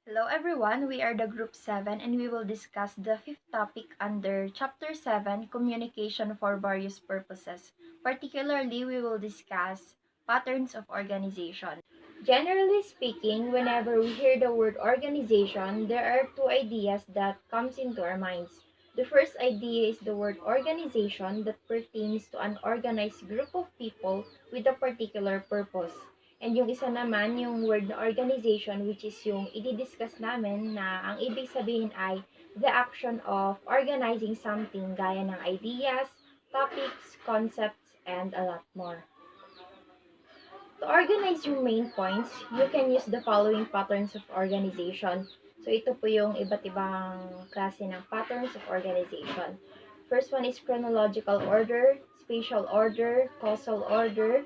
Hello everyone, we are the group 7 and we will discuss the fifth topic under chapter 7, communication for various purposes. Particularly, we will discuss patterns of organization. Generally speaking, whenever we hear the word organization, there are two ideas that comes into our minds. The first idea is the word organization that pertains to an organized group of people with a particular purpose. And yung isa naman, yung word na organization, which is yung i-discuss namin na ang ibig sabihin ay the action of organizing something gaya ng ideas, topics, concepts, and a lot more. To organize your main points, you can use the following patterns of organization. So ito po yung iba't ibang klase ng patterns of organization. First one is chronological order, spatial order, causal order,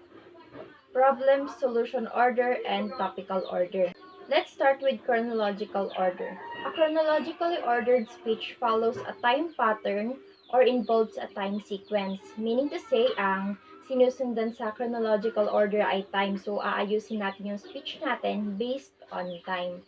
problem solution order, and topical order. Let's start with chronological order. A chronologically ordered speech follows a time pattern or involves a time sequence, meaning to say ang sinusundan sa chronological order ay time. So, aayusin natin yung speech natin based on time.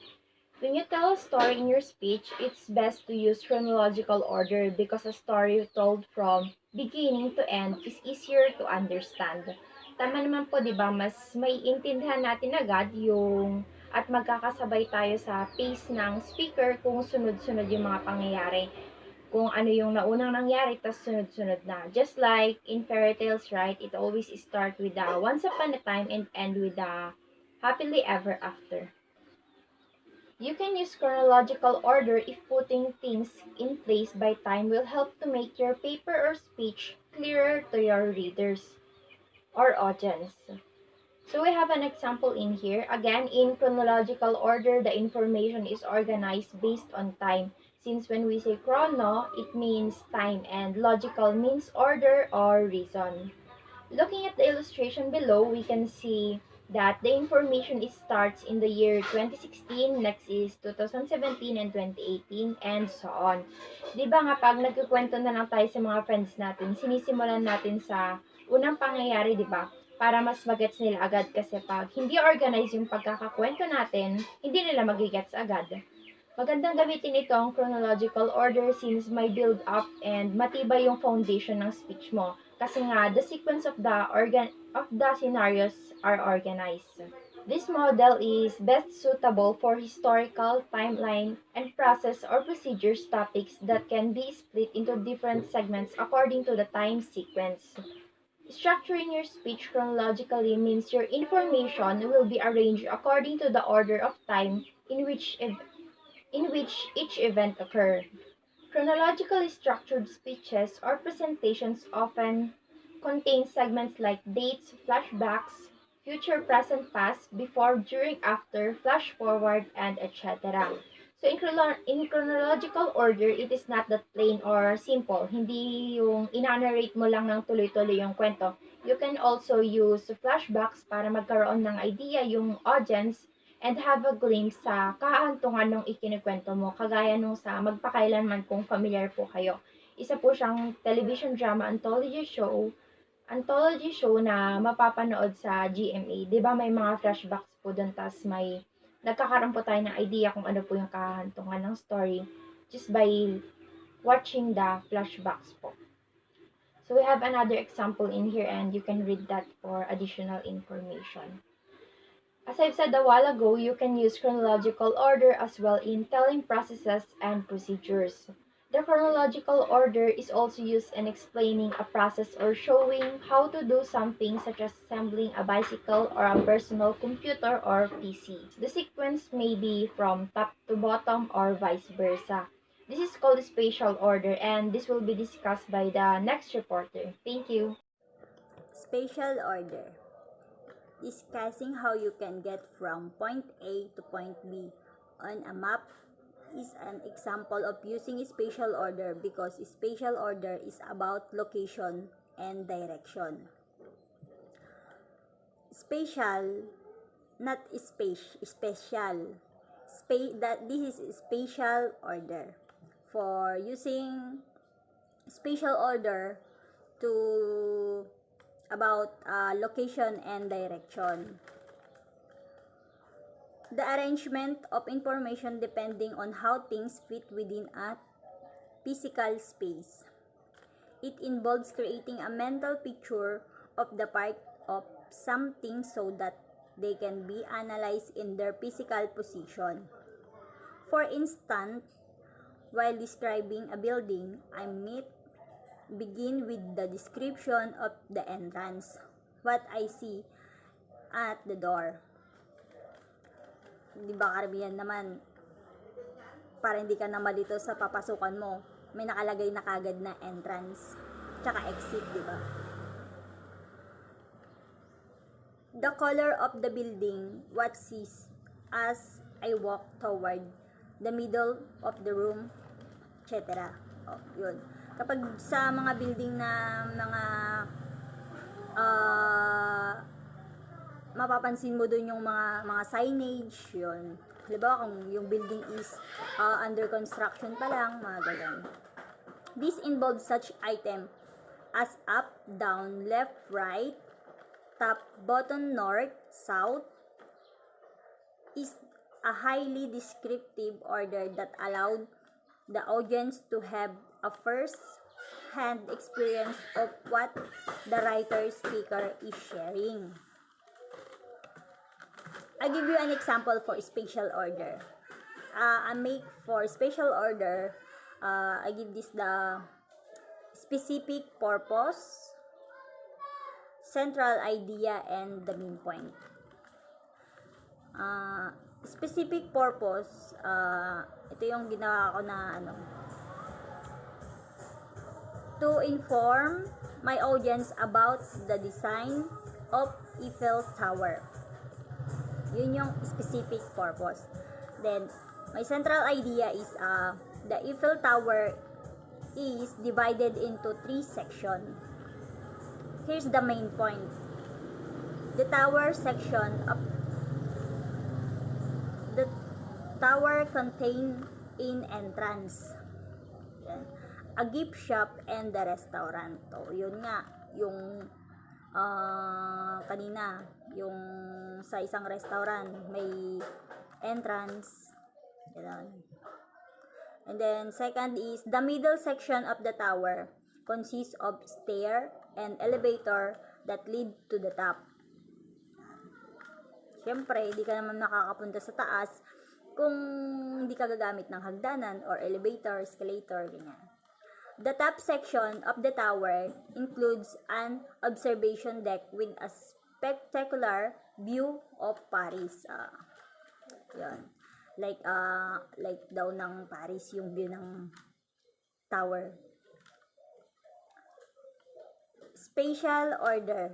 When you tell a story in your speech, it's best to use chronological order because a story told from beginning to end is easier to understand. Tama naman po, di ba? Mas maiintindihan natin agad yung at magkakasabay tayo sa pace ng speaker kung sunod-sunod yung mga pangyayari. Kung ano yung naunang nangyari, tas sunod-sunod na. Just like in fairy tales, right? It always start with the once upon a time and end with the happily ever after. You can use chronological order if putting things in place by time will help to make your paper or speech clearer to your readers or audience. So we have an example in here. Again, in chronological order, the information is organized based on time. Since when we say chrono, it means time and logical means order or reason. Looking at the illustration below, we can see that the information starts in the year 2016, next is 2017 and 2018, and so on. Di ba nga pag nagkukwento na lang tayo sa mga friends natin, sinisimulan natin sa unang pangyayari, di ba? Para mas magets nila agad kasi pag hindi organize yung pagkakakwento natin, hindi nila magigets agad. Magandang gamitin ito ang chronological order since may build up and matibay yung foundation ng speech mo. Kasi nga, the sequence of the scenarios are organized. This model is best suitable for historical, timeline, and process or procedures topics that can be split into different segments according to the time sequence. Structuring your speech chronologically means your information will be arranged according to the order of time in which each event occurred. Chronologically structured speeches or presentations often contain segments like dates, flashbacks, future, present, past, before, during, after, flash forward, and etc. So in chronological order, it is not that plain or simple. Hindi yung ina-narrate mo lang ng tuloy-tuloy yung kwento. You can also use flashbacks para magkaroon ng idea yung audience and have a glimpse sa kahantungan ng ikinikwento mo, kagaya nung sa Magpakailanman kung familiar po kayo. Isa po siyang television drama anthology show na mapapanood sa GMA. 'Di ba may mga flashbacks po doon, tas may nagkakaroon po tayo ng idea kung ano po yung kahantungan ng story just by watching the flashbacks po. So we have another example in here and you can read that for additional information. As I've said a while ago, you can use chronological order as well in telling processes and procedures. The chronological order is also used in explaining a process or showing how to do something such as assembling a bicycle or a personal computer or PC. The sequence may be from top to bottom or vice versa. This is called spatial order and this will be discussed by the next reporter. Thank you. Spatial order. Discussing how you can get from point A to point B on a map is an example of using spatial order because spatial order is about location and direction. Spatial, not special. This is spatial order. For using spatial order to about location and direction. the arrangement of information depending on how things fit within a physical space. It involves creating a mental picture of the part of something so that they can be analyzed in their physical position. For instance, while describing a building, I might begin with the description of the entrance, what I see at the door. Di ba karamihan naman, para hindi ka na malito sa papasukan mo, may nakalagay na kagad na entrance, tsaka exit, di ba? The color of the building, what sees as I walk toward the middle of the room, etc. Oh, yun. Kapag sa mga building na mga mapapansin mo dun yung mga signage, yun. Halimbawa kung yung building is under construction pa lang, mga ganyan. This involves such item as up, down, left, right, top, bottom, north, south, is a highly descriptive order that allowed the audience to have a first-hand experience of what the writer-speaker is sharing. I give you an example for spatial order. I make for spatial order, I give this the specific purpose, central idea, and the main point. Specific purpose, ito yung ginawa ko na to inform my audience about the design of Eiffel Tower. Yun yung specific purpose. Then, my central idea is the Eiffel Tower is divided into 3 sections. Here's the main point. The tower section of the tower contain in entrance. Yan. A gift shop and the restaurant. So, yun nga, yung kanina, yung sa isang restaurant, may entrance. Yan. And then, second is, the middle section of the tower consists of stair and elevator that lead to the top. Siyempre, hindi ka naman nakakapunta sa taas kung hindi ka gagamit ng hagdanan or elevator, escalator, ganyan. The top section of the tower includes an observation deck with a spectacular view of Paris. Yan. Like daw ng Paris yung view ng tower. Spatial order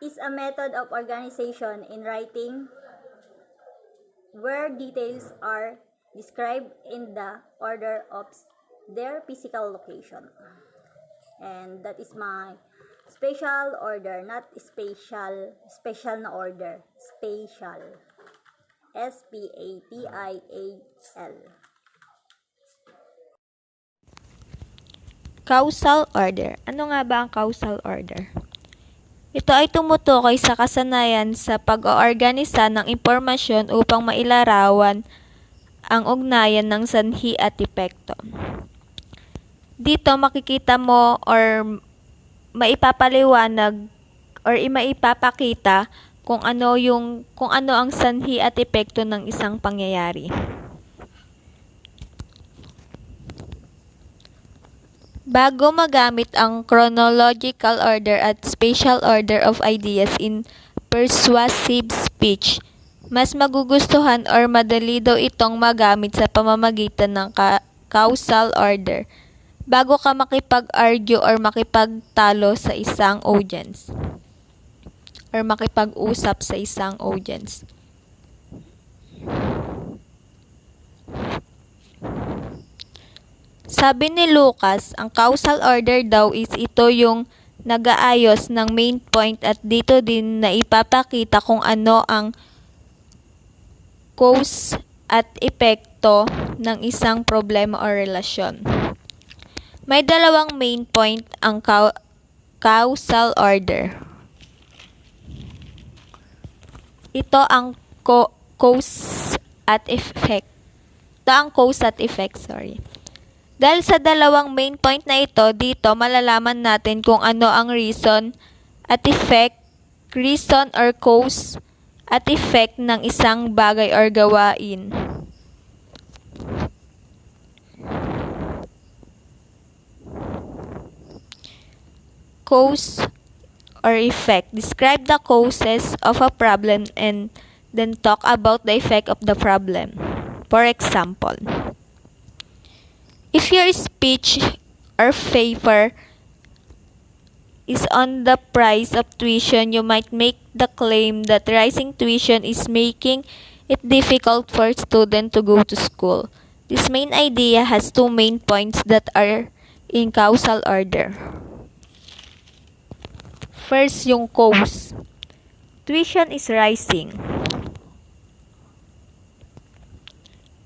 is a method of organization in writing where details are described in the order of their physical location. And that is my spatial order, not special na order. Spatial. S-P-A-T-I-A-L. Causal order. Ano nga ba ang causal order? Ito ay tumutukoy sa kasanayan sa pag-oorganisa ng impormasyon upang mailarawan ang ugnayan ng sanhi at epekto. Dito makikita mo or maipapaliwanag or maipapakita kung ano ang sanhi at epekto ng isang pangyayari. Bago magamit ang chronological order at spatial order of ideas in persuasive speech, mas magugustuhan or madali daw itong magamit sa pamamagitan ng causal order bago ka makipag-argue or makipagtalo sa isang audience or makipag-usap sa isang audience. Sabi ni Lucas, ang causal order daw is ito yung nag-aayos ng main point at dito din na ipapakita kung ano ang cause at epekto ng isang problema o relasyon. May dalawang main point ang causal order. Ito ang cause at effect. Ito ang cause at effect, sorry. Dahil sa dalawang main point na ito, dito malalaman natin kung ano ang reason at effect, reason or cause at effect ng isang bagay or gawain. Cause or effect. Describe the causes of a problem and then talk about the effect of the problem. For example, if your speech or paper is on the price of tuition, you might make the claim that rising tuition is making it difficult for students to go to school. This main idea has two main points that are in causal order. First, yung cause. Tuition is rising.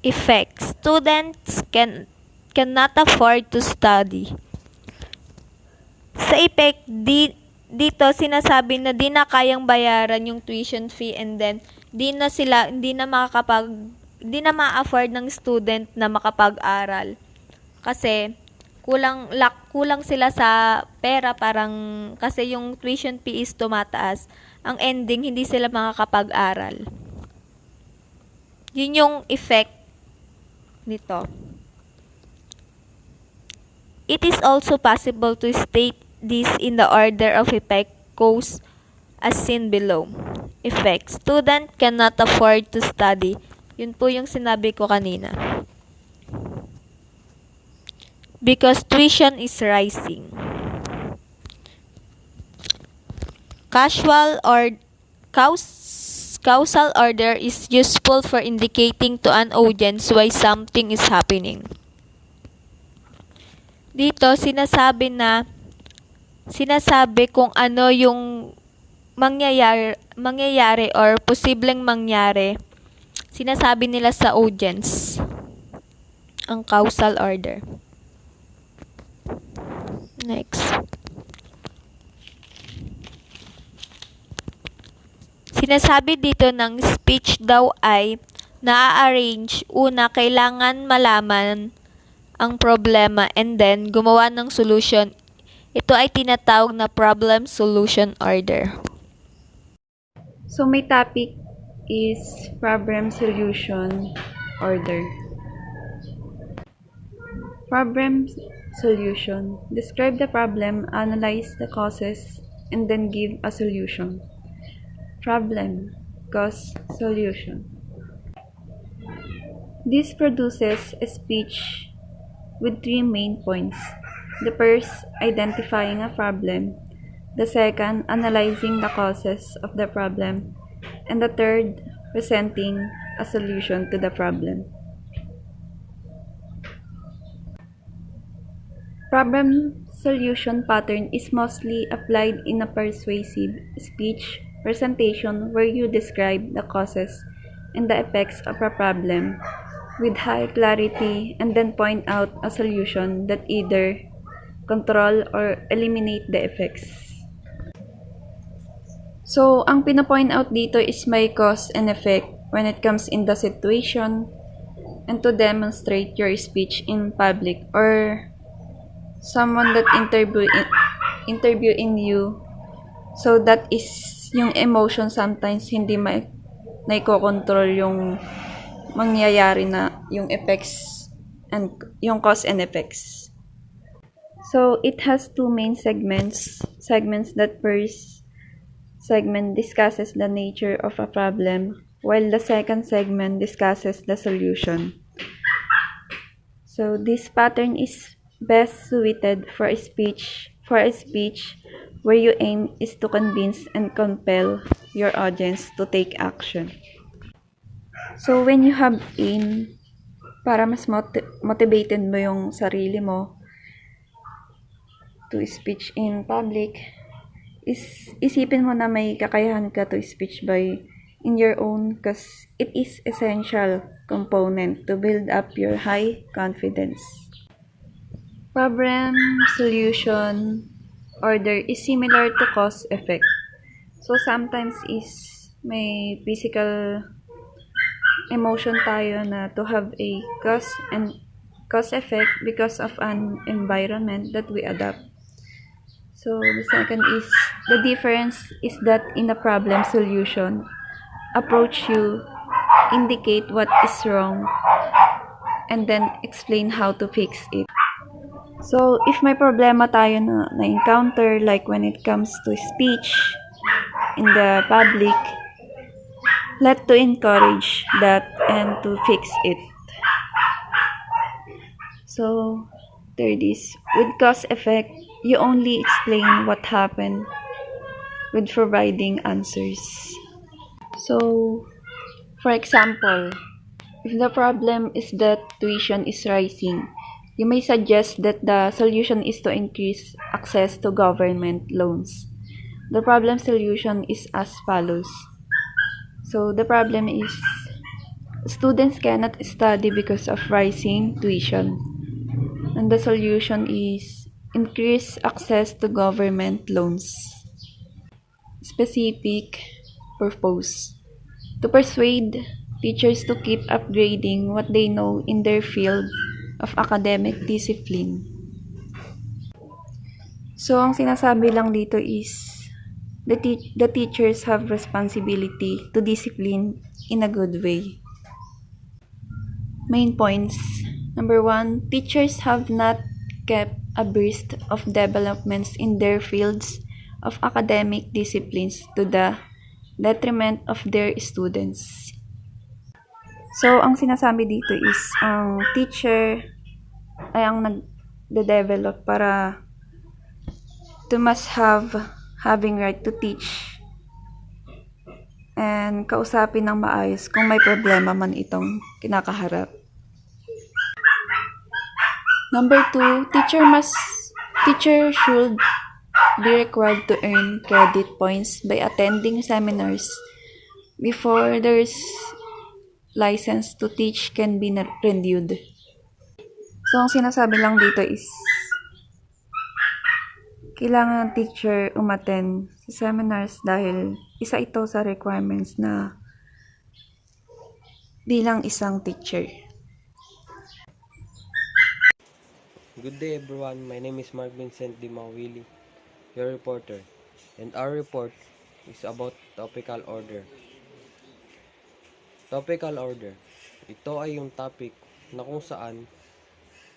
Effect. Students cannot afford to study. Sa effect, dito sinasabi na di na kayang bayaran yung tuition fee and then di na ma-afford ng student na makapag-aral. Kasi kulang sila sa pera, parang kasi yung tuition fee is tumataas. Ang ending, hindi sila makakapag-aral. Yun yung effect nito. It is also possible to state this in the order of effect cause as seen below. Effect. Student cannot afford to study. Yun po yung sinabi ko kanina. Because tuition is rising. Causal order is useful for indicating to an audience why something is happening. Dito sinasabi kung ano yung mangyayari or posibleng mangyari. Sinasabi nila sa audience ang causal order. Next. Sinasabi dito ng speech daw ay na-arrange. Una, kailangan malaman ang problema and then gumawa ng solution. Ito ay tinatawag na problem-solution order. So, my topic is problem-solution order. Problem solution. Describe the problem, analyze the causes, and then give a solution. Problem, cause, solution. This produces a speech with three main points. The first, identifying a problem. The second, analyzing the causes of the problem. And the third, presenting a solution to the problem. Problem solution pattern is mostly applied in a persuasive speech presentation where you describe the causes and the effects of a problem with high clarity and then point out a solution that either control or eliminate the effects. So, ang pinapoint out dito is may cause and effect when it comes in the situation and to demonstrate your speech in public or someone that interviewing you. So that is yung emotion sometimes hindi naikokontrol yung mangyayari na yung effects and yung cause and effects. So it has two main segments that first segment discusses the nature of a problem while the second segment discusses the solution. So this pattern is best suited for a speech where your aim is to convince and compel your audience to take action. So when you have aim, para mas motivated mo yung sarili mo to speech in public, isipin mo na may kakayahan ka to speech by in your own because it is essential component to build up your high confidence. Problem solution order is similar to cause effect. So sometimes is may physical emotion tayo na to have a cause effect because of an environment that we adapt. So the second is the difference is that in a problem solution approach, you indicate what is wrong and then explain how to fix it. So if may problema tayo na encounter, like when it comes to speech in the public, let to encourage that and to fix it. So third is with cause effect, you only explain what happened with providing answers. So for example, if the problem is that tuition is rising, you may suggest that the solution is to increase access to government loans. The problem solution is as follows. So the problem is students cannot study because of rising tuition. And the solution is increase access to government loans. Specific purpose. To persuade teachers to keep upgrading what they know in their field of academic discipline. So, ang sinasabi lang dito is the teachers have responsibility to discipline in a good way. Main points. Number 1, teachers have not kept abreast of developments in their fields of academic disciplines to the detriment of their students. So, ang sinasabi dito is ang teacher ay ang nagde-develop para to must having right to teach and kausapin ng maayos kung may problema man itong kinakaharap. Number 2, teacher should be required to earn credit points by attending seminars before their license to teach can be renewed. So, ang sinasabi lang dito is kailangan ng teacher umattend sa seminars dahil isa ito sa requirements na bilang isang teacher. Good day everyone, my name is Mark Vincent Di Mawili, your reporter, and our report is about topical order. Topical order, ito ay yung topic na kung saan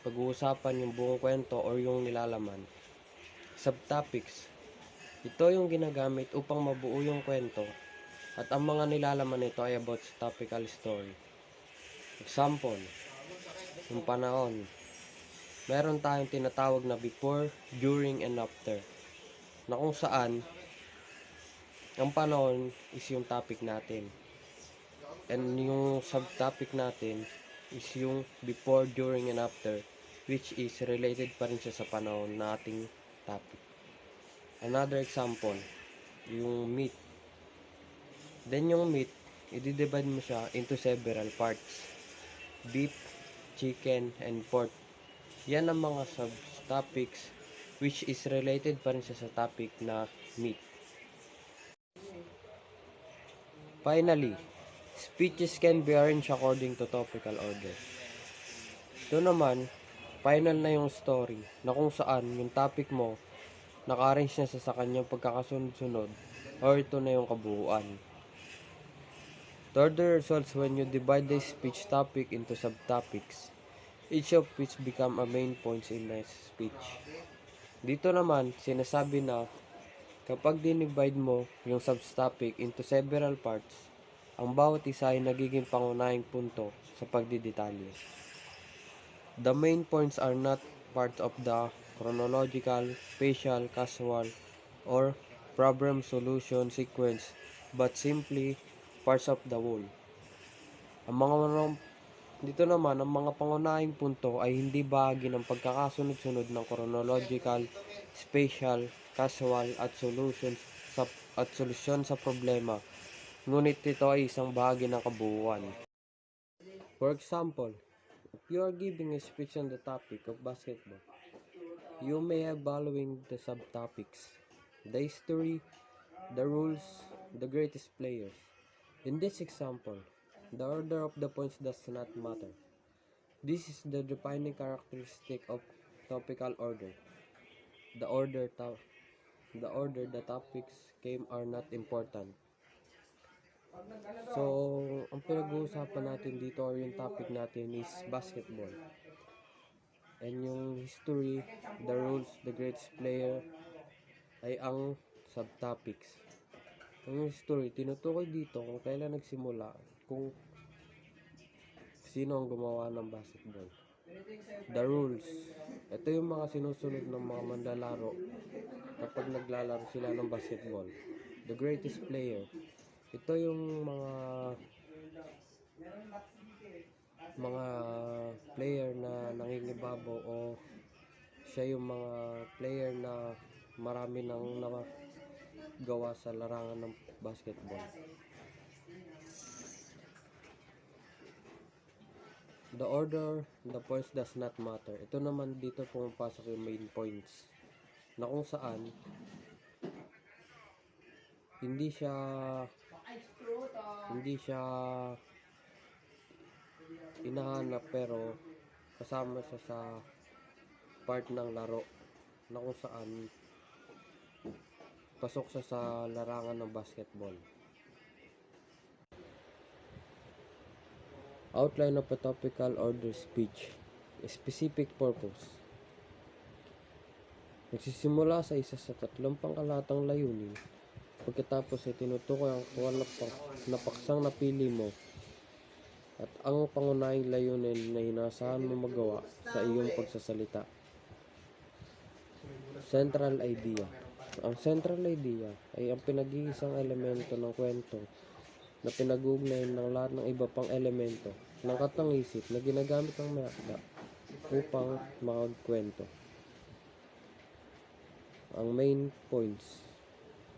pag-uusapan yung buong kwento or yung nilalaman. Subtopics, ito yung ginagamit upang mabuo yung kwento at ang mga nilalaman nito ay about sa topical story. Example, yung panahon. Meron tayong tinatawag na before, during, and after, na kung saan ang panahon is yung topic natin. And yung subtopic natin is yung before, during, and after, which is related pa rin siya sa panahon na ating topic. Another example, yung meat. Then yung meat, i-divide mo siya into several parts. Beef, chicken, and pork. Yan ang mga subtopics which is related pa rin siya sa topic na meat. Finally, speeches can be arranged according to topical order. Ito naman, final na yung story na kung saan yung topic mo naka-arrange na sa kanyang pagkakasunod-sunod or ito na yung kabuuan. The order results when you divide the speech topic into subtopics, each of which become a main points in the speech. Dito naman, sinasabi na kapag dinivide mo yung subtopic into several parts, ang bawat isa ay nagiging pangunahing punto sa pagdidetalye. The main points are not part of the chronological, spatial, causal, or problem solution sequence, but simply parts of the whole. Dito naman, ang mga pangunahing punto ay hindi bahagi ng pagkakasunod-sunod ng chronological, spatial, causal, at solusyon sa problema. Ngunit ito ay isang bahagi ng kabuuan. For example, if you are giving a speech on the topic of basketball, you may have following the subtopics: the history, the rules, the greatest players. In this example, the order of the points does not matter. This is the defining characteristic of topical order. The order the topics came are not important. So, ang pinag-uusapan natin dito or yung topic natin is basketball. And yung history, the rules, the greatest player ay ang subtopics. Yung history, tinutukoy dito kung kailan nagsimula, kung sino ang gumawa ng basketball. The rules, ito yung mga sinusunod ng mga manlalaro kapag naglalaro sila ng basketball. The greatest player, ito yung mga player na nangingibabaw o siya yung mga player na marami nang gawa sa larangan ng basketball. The order, the points does not matter. Ito naman dito pumapasok yung main points na kung saan hindi siya inahanap pero kasama siya sa part ng laro na kung saan pasok siya sa larangan ng basketball. Outline of a topical order speech. A specific purpose. Nagsisimula sa isa sa tatlong pangkalatang layunin. Pagkatapos ay tinutukoy ang aktual na paksang napili mo at ang pangunahing layunin na inaasahan mo magawa sa iyong pagsasalita. Central idea. Ang central idea ay ang pinag-iisang elemento ng kwento na pinag-ugnayan ng lahat ng iba pang elemento ng katang-isip na ginagamit ng mayakda upang makagkwento. Ang main points.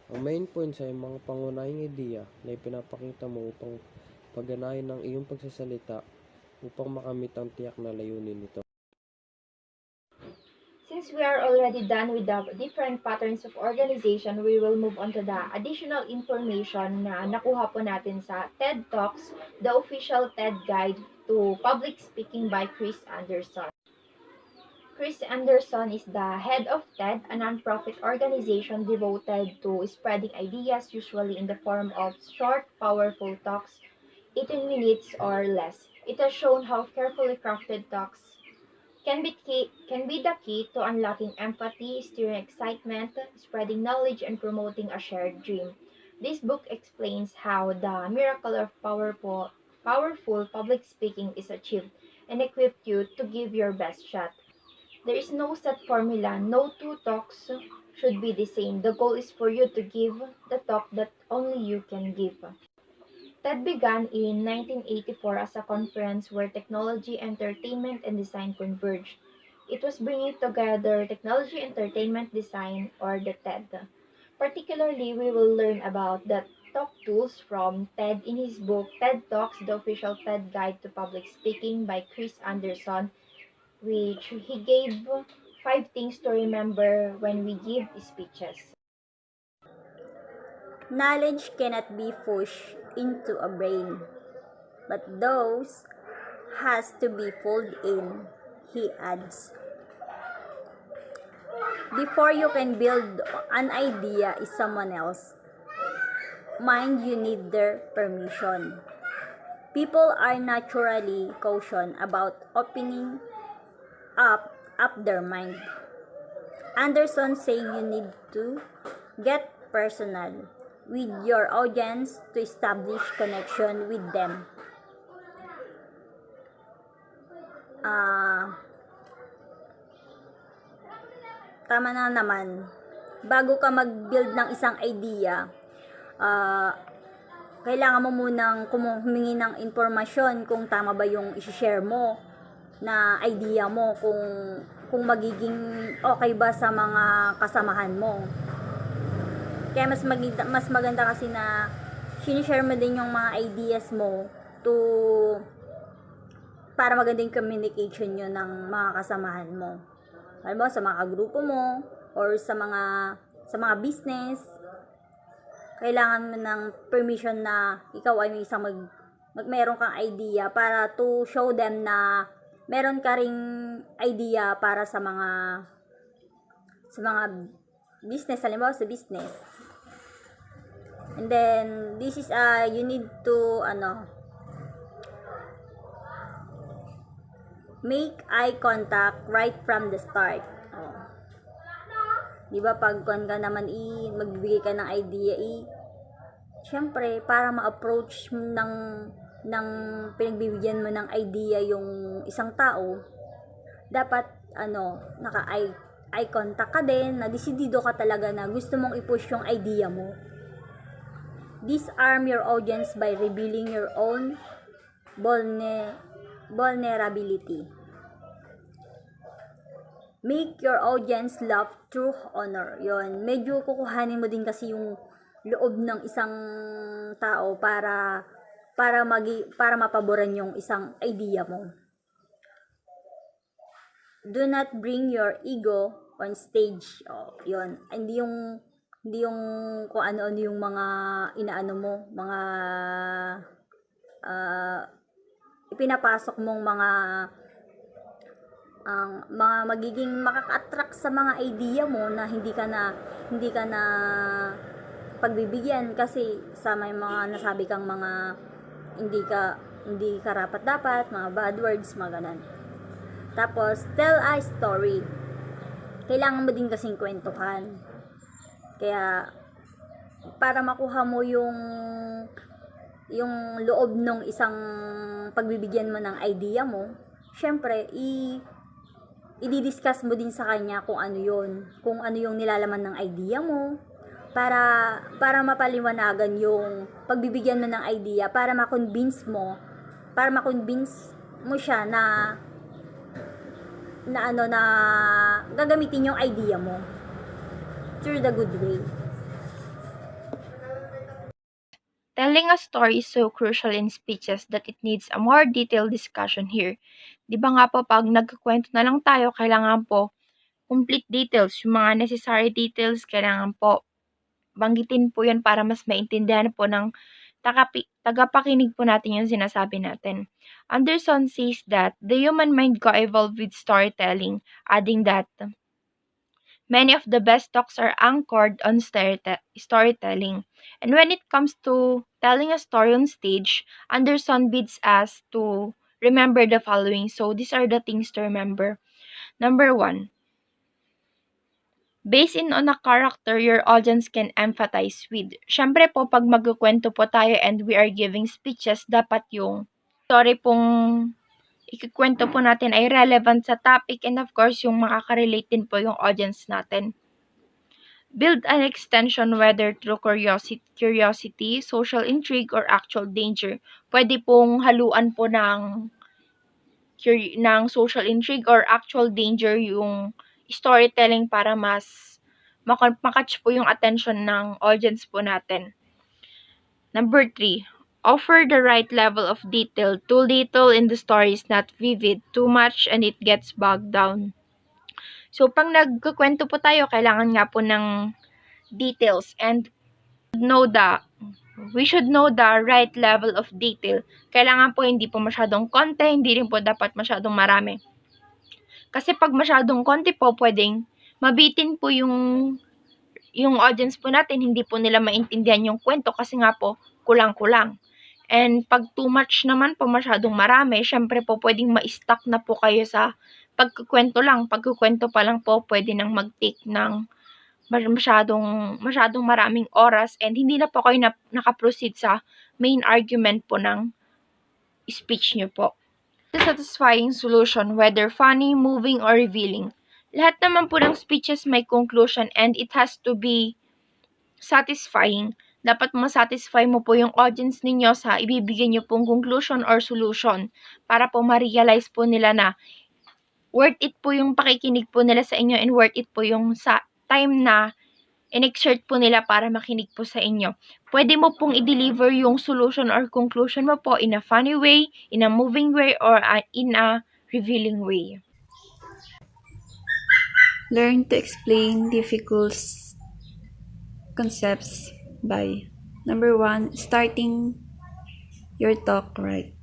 Ang main points ay mga pangunahing ideya na ipinapakita mo upang pagganahin ng iyong pagsasalita upang makamit ang tiyak na layunin nito. Since we are already done with the different patterns of organization, we will move on to the additional information na nakuha po natin sa TED Talks, the official TED Guide to Public Speaking by Chris Anderson. Chris Anderson is the head of TED, a nonprofit organization devoted to spreading ideas, usually in the form of short, powerful talks, 18 minutes or less. It has shown how carefully crafted talks can be the key to unlocking empathy, stirring excitement, spreading knowledge, and promoting a shared dream. This book explains how the miracle of powerful public speaking is achieved and equips you to give your best shot. There is no set formula, no two talks should be the same. The goal is for you to give the talk that only you can give. TED began in 1984 as a conference where technology, entertainment, and design converged. It was bringing together technology, entertainment, design, or the TED. Particularly, we will learn about the talk tools from TED in his book TED Talks, the official TED Guide to Public Speaking by Chris Anderson, which he gave 5 things to remember when we give speeches. Knowledge cannot be pushed into a brain, but those has to be pulled in, he adds. Before you can build an idea is someone else. Mind you need their permission. People are naturally cautious about opening up their mind. Anderson say you need to get personal with your audience to establish connection with them. Tama na naman. Bago ka mag-build ng isang idea, kailangan mo munang humingi ng informasyon kung tama ba yung i-share mo na idea mo, kung magiging okay ba sa mga kasamahan mo. Kaya mas maganda kasi na sinishare mo din yung mga ideas mo para magandang communication yun ng mga kasamahan mo. Alam mo, sa mga grupo mo or sa mga business. kailangan mo ng permission na ikaw ay may isang meron kang idea para to show them na meron ka ring idea para sa mga business, halimbawa sa business. And then this is you need to make eye contact right from the start. Di ba pag ka naman magbibigay ka ng idea, syempre para ma-approach ng pinagbibigyan mo ng idea yung isang tao, dapat naka-eye contact ka din, na desidido ka talaga na gusto mong i-push yung idea mo. Disarm your audience by revealing your own vulnerability. Make your audience laugh through honor. Yon, medyo kukuhanin mo din kasi yung loob ng isang tao para mapaboran yung isang idea mo. Do not bring your ego on stage. Yon, hindi yung kung ano-ano yung mga inaano mo, mga ipinapasok mong mga magiging makaka-attract sa mga idea mo na hindi ka na pagbibigyan kasi sa may mga nasabi kang mga hindi karapat dapat, mga bad words, mga ganun. Tapos tell a story. Kailangan mo din kasing kwentuhan. Kaya para makuha mo yung loob ng isang pagbibigyan mo ng idea mo, syempre i-discuss mo din sa kanya kung ano yung nilalaman ng idea mo, para mapaliwanagan yung pagbibigyan mo ng idea, para ma-convince mo siya na gagamitin yung idea mo through the good way. Telling a story is so crucial in speeches that it needs a more detailed discussion here. Di ba nga po, pag nagkukwento na lang tayo, kailangan po complete details, yung mga necessary details, kailangan po banggitin po yun para mas maintindihan po ng tagapakinig po natin yung sinasabi natin. Anderson says that the human mind co-evolved with storytelling, adding that many of the best talks are anchored on storytelling. And when it comes to telling a story on stage, Anderson bids us to remember the following. So these are the things to remember. Number 1, based on a character your audience can empathize with. Syempre po, pag magkukwento po tayo and we are giving speeches, dapat yung story pong ikikwento po natin ay relevant sa topic, and of course, yung makaka-relate din po yung audience natin. Build an extension whether through curiosity, social intrigue, or actual danger. Pwede pong haluan po ng social intrigue or actual danger yung storytelling para mas makatch po yung attention ng audience po natin. Number 3, offer the right level of detail. Too little in the story is not vivid. Too much and it gets bogged down. So, pag nagkukwento po tayo, kailangan nga po ng details, and we should know the right level of detail. Kailangan po hindi po masyadong konti, hindi rin po dapat masyadong marami. Kasi pag masyadong konti po, pwedeng mabitin po yung audience po natin, hindi po nila maintindihan yung kwento kasi nga po kulang-kulang. And pag too much naman po, masyadong marami, syempre po pwedeng ma-stuck na po kayo sa pagkukwento lang. Pagkukwento pa lang po, pwede nang mag-take ng masyadong maraming oras, and hindi na po kayo nakaproceed sa main argument po ng speech nyo po. The satisfying solution, whether funny, moving, or revealing. Lahat naman po ng speeches may conclusion, and it has to be satisfying. Dapat masatisfy mo po yung audience ninyo sa ibibigay nyo pong conclusion or solution para po ma-realize po nila na worth it po yung pakikinig po nila sa inyo, and worth it po yung sa time na in-exert po nila para makinig po sa inyo. Pwede mo pong i-deliver yung solution or conclusion mo po in a funny way, in a moving way, or in a revealing way. Learn to explain difficult concepts by Number 1, starting your talk right.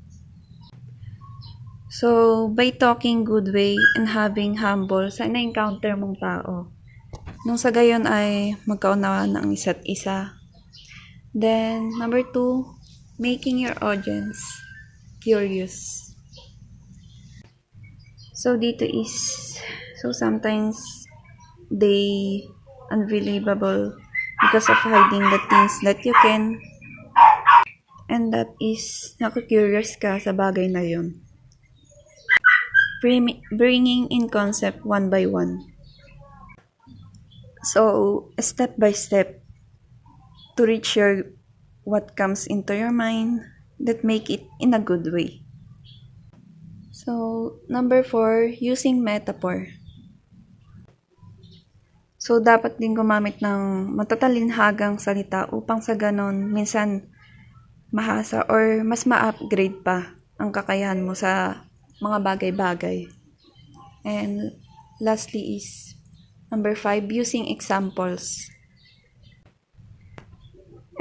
So, by talking good way and having humble sa na-encounter mong tao. Nung sa gayon ay magkaunawaan ang isa't isa. Then, number 2, making your audience curious. So, dito is, so sometimes they unbelievable because of hiding the things that you can, and that is naku-curious ka sa bagay na yun. Bringing in concept one by one. So, step by step to reach what comes into your mind that make it in a good way. So, number 4, using metaphor. So, dapat din gumamit ng matatalinhagang salita upang sa ganon, minsan mahasa or mas ma-upgrade pa ang kakayahan mo sa mga bagay-bagay. And lastly is number 5, using examples.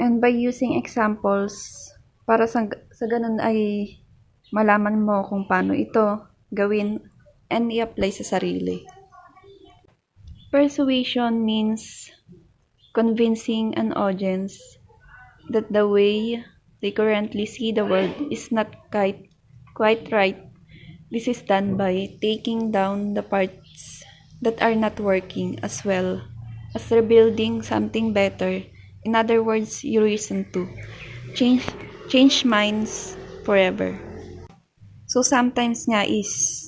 And by using examples, para sa ganun ay malaman mo kung paano ito gawin and i-apply sa sarili. Persuasion means convincing an audience that the way they currently see the world is not quite right. This is done by taking down the parts that are not working as well as rebuilding something better. In other words, you reason to change minds forever. So sometimes nga is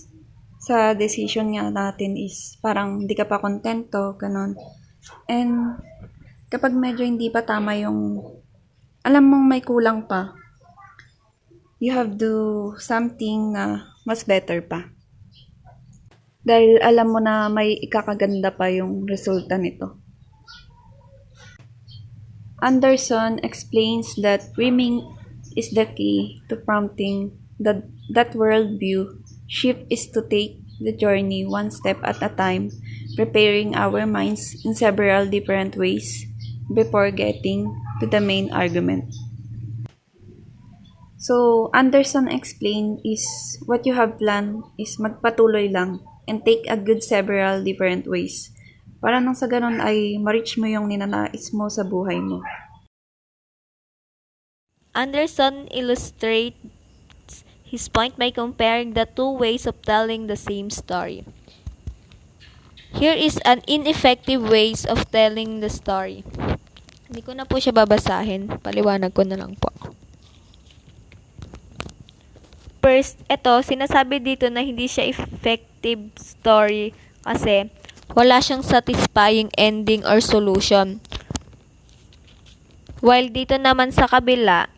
sa decision nga natin is parang hindi ka pa kontento, ganon. And kapag medyo hindi pa tama yung alam mong may kulang pa, you have to something na mas better pa. Dahil alam mo na may ikakaganda pa yung resulta nito. Anderson explains that dreaming is the key to prompting that worldview shift is to take the journey one step at a time, preparing our minds in several different ways before getting to the main argument. So, Anderson explained is what you have planned is magpatuloy lang and take a good several different ways. Para nang sa ganun ay ma-reach mo yung ninanais mo sa buhay mo. Anderson illustrates his point by comparing the two ways of telling the same story. Here is an ineffective ways of telling the story. Hindi ko na po siya babasahin. Paliwanag ko na lang po. First, sinasabi dito na hindi siya effective story kasi wala siyang satisfying ending or solution. While dito naman sa kabila,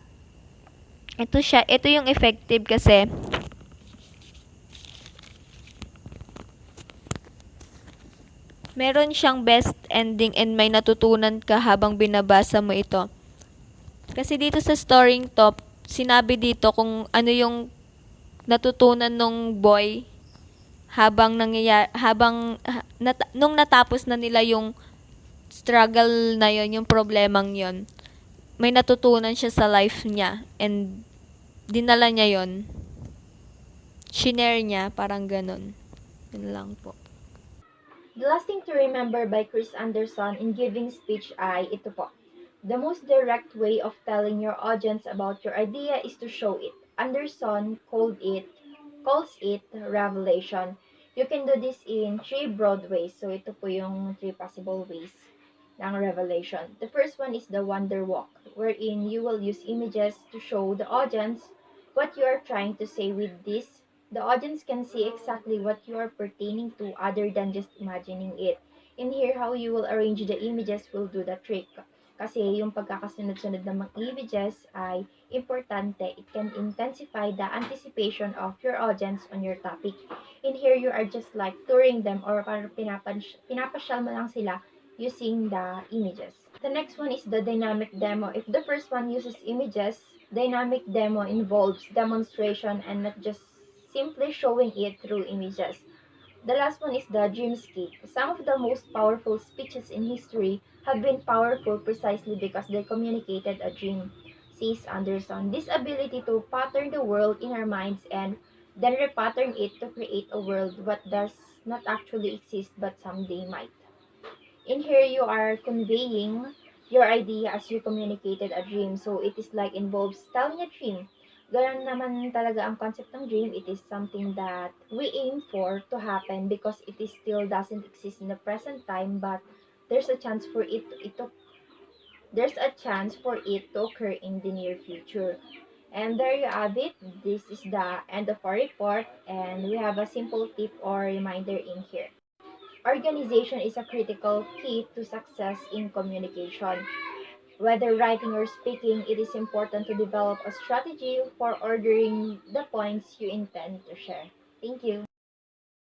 ito yung effective kasi meron siyang best ending and may natutunan ka habang binabasa mo ito. Kasi dito sa storying top, sinabi dito kung ano yung natutunan nung boy nung natapos na nila yung struggle na yon, yung problemang yon. May natutunan siya sa life niya and dinala niya yon. Shinare niya, parang ganun. Yun lang po. The last thing to remember by Chris Anderson in giving speech ay ito po. The most direct way of telling your audience about your idea is to show it. Anderson calls it revelation. You can do this in 3 broad ways. So ito po yung 3 possible ways ng revelation. The first one is the wonder walk, wherein you will use images to show the audience what you are trying to say with this. The audience can see exactly what you are pertaining to other than just imagining it. In here, how you will arrange the images will do the trick. Kasi yung pagkakasunod-sunod ng mga images ay importante. It can intensify the anticipation of your audience on your topic. In here, you are just like touring them or parang pinapasyal mo lang sila using the images. The next one is the dynamic demo. If the first one uses images, dynamic demo involves demonstration and not just simply showing it through images. The last one is the dreamscape. Some of the most powerful speeches in history have been powerful precisely because they communicated a dream, says Anderson. This ability to pattern the world in our minds and then repattern it to create a world what does not actually exist but someday might. In here, you are conveying your idea as you communicated a dream. So, it is like involves telling a dream. Ganun naman talaga ang concept ng dream. It is something that we aim for to happen because it is still doesn't exist in the present time, but there's a chance for there's a chance for it to occur in the near future. And there you have it. This is the end of our report, and we have a simple tip or reminder in here. Organization is a critical key to success in communication. Whether writing or speaking, it is important to develop a strategy for ordering the points you intend to share. Thank you.